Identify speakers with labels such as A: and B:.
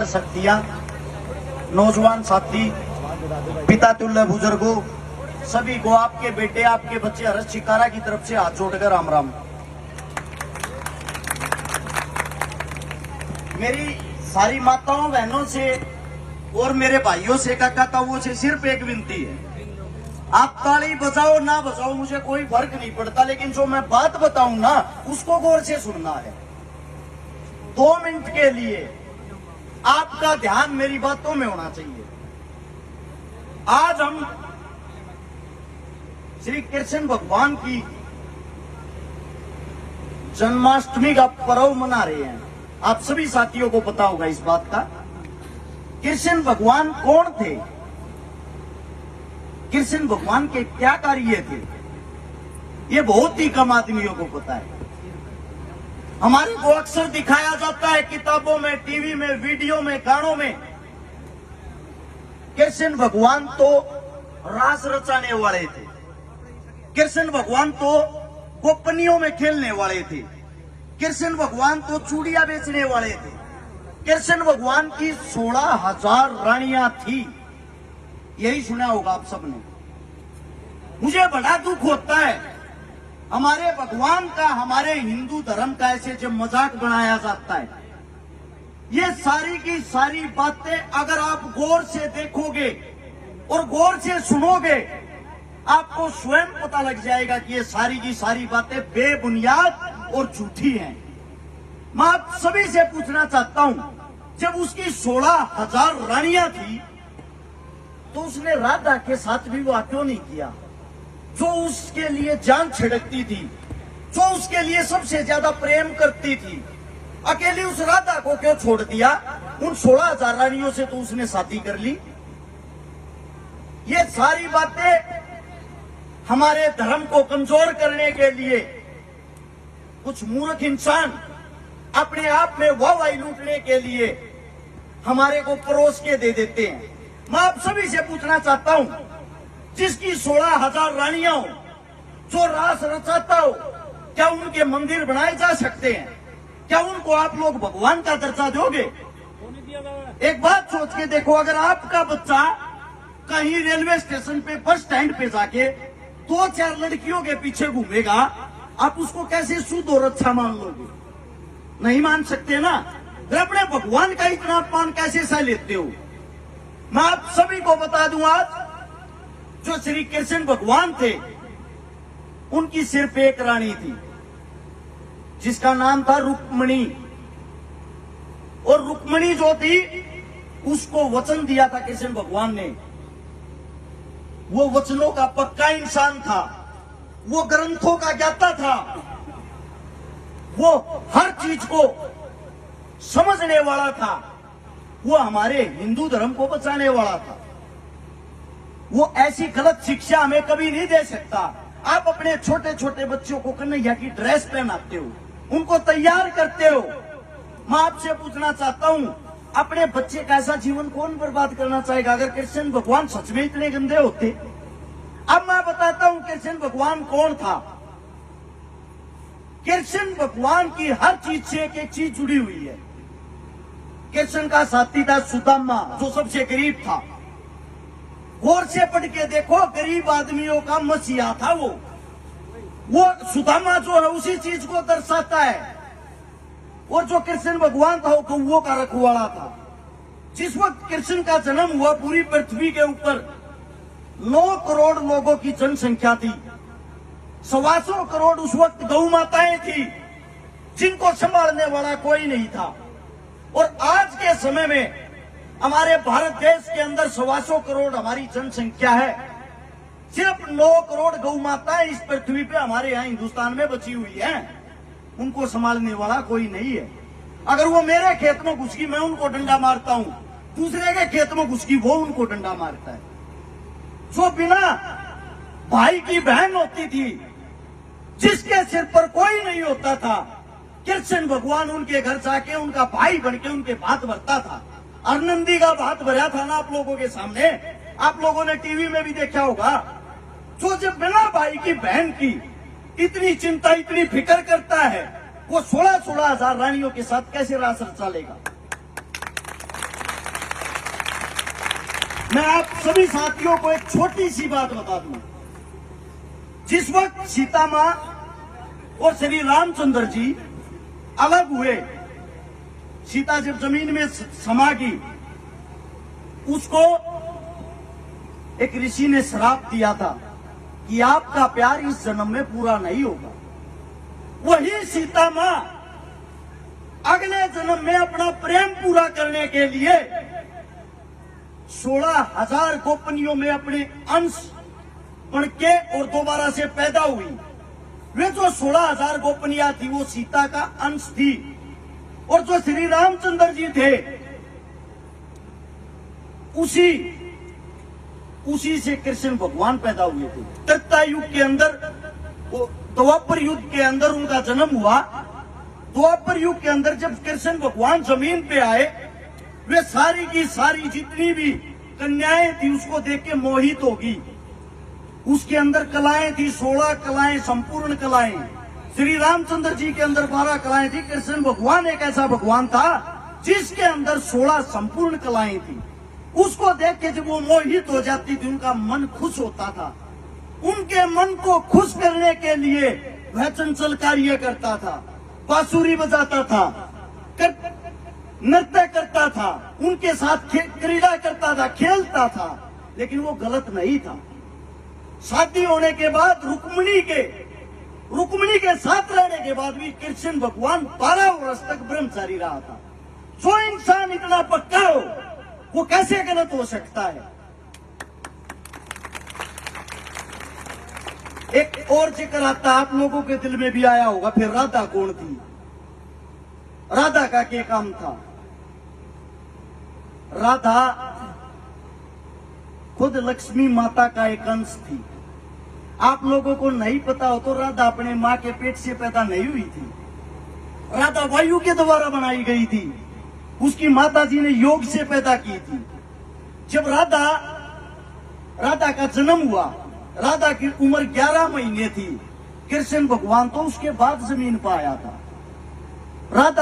A: शक्तियां, नौजवान साथी, पिता तुल्य बुजुर्गों, सभी को आपके बेटे, आपके बच्चे हर्ष शिकारा की तरफ से हाथ जोड़कर राम राम। मेरी सारी माताओं बहनों से और मेरे भाइयों से, काका ताऊओं से सिर्फ एक विनती है, आप ताली बजाओ ना बजाओ मुझे कोई फर्क नहीं पड़ता, लेकिन जो मैं बात बताऊं ना उसको गौर से सुनना है। 2 मिनट के लिए आपका ध्यान मेरी बातों में होना चाहिए। आज हम श्री कृष्ण भगवान की जन्माष्टमी का पर्व मना रहे हैं। आप सभी साथियों को पता होगा इस बात का। कृष्ण भगवान कौन थे, कृष्ण भगवान के क्या कार्य थे, ये बहुत ही कम आदमियों को पता है। हमारे को अक्सर दिखाया जाता है किताबों में, टीवी में, वीडियो में, गानों में। कृष्ण भगवान तो रास रचाने वाले थे, कृष्ण भगवान तो गोपनियों में खेलने वाले थे, कृष्ण भगवान तो चूड़ियां बेचने वाले थे, कृष्ण भगवान की 16,000 रानियां थी। यही सुना होगा आप सबने। मुझे बड़ा दुख होता है हमारे भगवान का, हमारे हिंदू धर्म का ऐसे जब मजाक बनाया जाता है। ये सारी की सारी बातें अगर आप गौर से देखोगे और गौर से सुनोगे, आपको स्वयं पता लग जाएगा कि ये सारी की सारी बातें बेबुनियाद और झूठी हैं। मैं आप सभी से पूछना चाहता हूं, जब उसकी 16,000 रानियां थी तो उसने राधा के साथ विवाह क्यों नहीं किया, जो उसके लिए जान छिड़कती थी, जो उसके लिए सबसे ज्यादा प्रेम करती थी? अकेली उस राधा को क्यों छोड़ दिया? उन 16,000 रानियों से तो उसने शादी कर ली। ये सारी बातें हमारे धर्म को कमजोर करने के लिए कुछ मूर्ख इंसान अपने आप में वाहवाही लूटने के लिए हमारे को परोस के दे देते हैं। मैं आप सभी से पूछना चाहता हूं, जिसकी 16,000 रानियां हो, जो रास रचाता हो, क्या उनके मंदिर बनाए जा सकते हैं? क्या उनको आप लोग भगवान का दर्जा दोगे? एक बात सोच के देखो, अगर आपका बच्चा कहीं रेलवे स्टेशन पे, बस स्टैंड पे जाके 2-4 लड़कियों के पीछे घूमेगा, आप उसको कैसे शुद्ध और अच्छा मान लोगे? नहीं मान सकते ना। फिर अपने भगवान का इतना अपमान कैसे सह लेते हो? मैं आप सभी को बता दूं, आज जो श्री कृष्ण भगवान थे उनकी सिर्फ एक रानी थी जिसका नाम था रुक्मणी। और रुक्मणी जो थी उसको वचन दिया था कृष्ण भगवान ने। वो वचनों का पक्का इंसान था, वो ग्रंथों का ज्ञाता था, वो हर चीज को समझने वाला था, वो हमारे हिंदू धर्म को बचाने वाला था। वो ऐसी गलत शिक्षा हमें कभी नहीं दे सकता। आप अपने छोटे छोटे बच्चों को कन्हैया की ड्रेस पहनाते हो, उनको तैयार करते हो। मैं आपसे पूछना चाहता हूं, अपने बच्चे का ऐसा जीवन कौन बर्बाद करना चाहेगा? अगर कृष्ण भगवान सच में इतने गंदे होते। अब मैं बताता हूं कृष्ण भगवान कौन था। कृष्ण भगवान की हर चीज से एक एक चीज जुड़ी हुई है। कृष्ण का साथी था सुदामा, जो सबसे गरीब था। गौर से पढ़ के देखो, गरीब आदमियों का मसीहा था वो सुदामा जो है उसी चीज को दर्शाता है। और जो कृष्ण भगवान था वो गौओं का रखवाला था। जिस वक्त कृष्ण का जन्म हुआ, पूरी पृथ्वी के ऊपर 9 करोड़ लोगों की जनसंख्या थी। 125 करोड़ उस वक्त गौ माताएं थी जिनको संभालने वाला कोई नहीं था। और आज के समय में हमारे भारत देश के अंदर 125 करोड़ हमारी जनसंख्या है। सिर्फ 9 करोड़ गौ माताएं इस पृथ्वी पे हमारे यहाँ हिंदुस्तान में बची हुई हैं। उनको संभालने वाला कोई नहीं है। अगर वो मेरे खेत में घुस गई, मैं उनको डंडा मारता हूं, दूसरे के खेत में घुस गई, वो उनको डंडा मारता है। जो बिना भाई की बहन होती थी, जिसके सिर पर कोई नहीं होता था, कृष्ण भगवान उनके घर जाके उनका भाई बनके उनके भात भरता था। अरनंदी का भात भरा था ना आप लोगों के सामने, आप लोगों ने टीवी में भी देखा होगा। जो जब बिना भाई की बहन की इतनी चिंता, इतनी फिक्र करता है, वो 16,000 रानियों के साथ कैसे रास रचा लेगा? मैं आप सभी साथियों को एक छोटी सी बात बता दूं। जिस वक्त सीता मां और श्री रामचंद्र जी अलग हुए, सीता जब जमीन में समा गई, उसको एक ऋषि ने श्राप दिया था कि आपका प्यार इस जन्म में पूरा नहीं होगा। वही सीता मां अगले जन्म में अपना प्रेम पूरा करने के लिए 16,000 गोपनियों में अपने अंश बन के और दोबारा से पैदा हुई। वे जो 16,000 गोपनियां थी वो सीता का अंश थी, और जो श्री रामचंद्र जी थे उसी से कृष्ण भगवान पैदा हुए थे। त्रेता युग के अंदर, द्वापर युग के अंदर उनका जन्म हुआ। द्वापर युग के अंदर जब कृष्ण भगवान जमीन पे आए, वे सारी की सारी जितनी भी कन्याएं थी उसको देख के मोहित होगी। उसके अंदर कलाएं थी, 16 कलाएं, संपूर्ण कलाएं। श्री रामचंद्र जी के अंदर 12 कलाएं थी। कृष्ण भगवान एक ऐसा भगवान था जिसके अंदर 16 संपूर्ण कलाएं थी। उसको देख के जब वो मोहित हो जाती थी, उनका मन खुश होता था। उनके मन को खुश करने के लिए वह चंचल कार्य करता था, बांसुरी बजाता था, नृत्य करता था, उनके साथ क्रीड़ा करता था, खेलता था, लेकिन वो गलत नहीं था। शादी होने के बाद रुक्मिणी के साथ रहने के बाद भी कृष्ण भगवान 12 वर्ष तक ब्रह्मचारी रहा था। जो इंसान इतना पक्का हो वो कैसे गलत हो सकता है। एक और जिक्र आता, आप लोगों के दिल में भी आया होगा, फिर राधा कौन थी, राधा का क्या काम था। राधा खुद लक्ष्मी माता का एक अंश थी। आप लोगों को नहीं पता हो तो राधा अपने मां के पेट से पैदा नहीं हुई थी। राधा वायु के द्वारा बनाई गई थी। उसकी माता जी ने योग से पैदा की थी। जब राधा का जन्म हुआ, राधा की उम्र 11 महीने थी। कृष्ण भगवान तो उसके बाद जमीन पर आया था। राधा